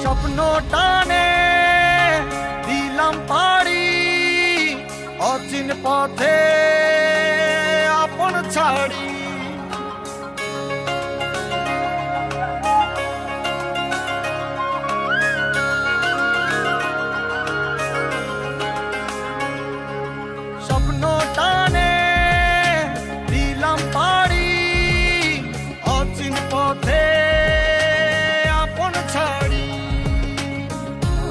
স্বপ্ন টানে দিলাম পাড়ি, অচিন পথে আপন ছাড়ি। স্বপ্ন টানে দিলাম পাড়ি, অচিন পথে আপন ছাড়ি।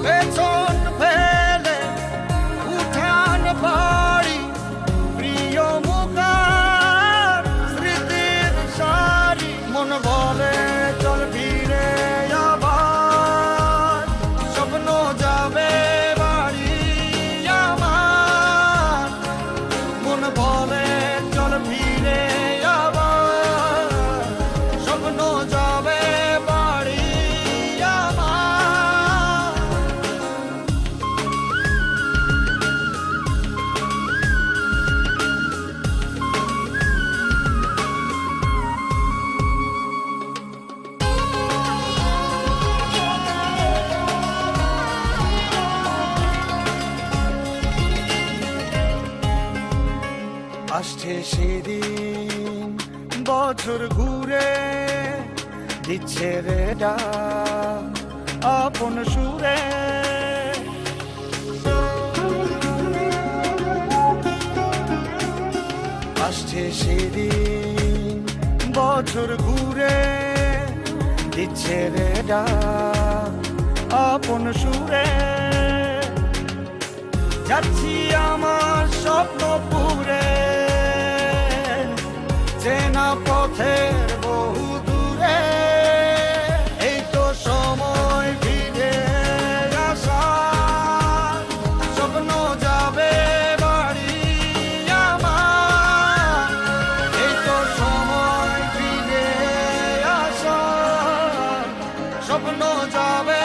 পেছন ফেলে উঠান বাড়ি, প্রিয় মুখার স্মৃতির সারি। মন বলে চল ফিরে আবার, স্বপ্ন যাবে বাড়ি আমার। মন বলে চল ফিরে আবার, স্বপ্ন যাবে বাড়ি আমার। আসছে সেদিন বছর ঘুরে, দিচ্ছে রে ডাক আপন সুরে। আসছে সেদিন বছর ঘুরে, দিচ্ছে রে ডাক আপন সুরে। যাচ্ছি আমার স্বপ্ন পুরে, চেনা পথের বহু দূরে। এই তো সময় ফিরে আসার, স্বপ্ন যাবে বাড়ি আমার। এই তো সময় ফিরে আসার, স্বপ্ন যাবে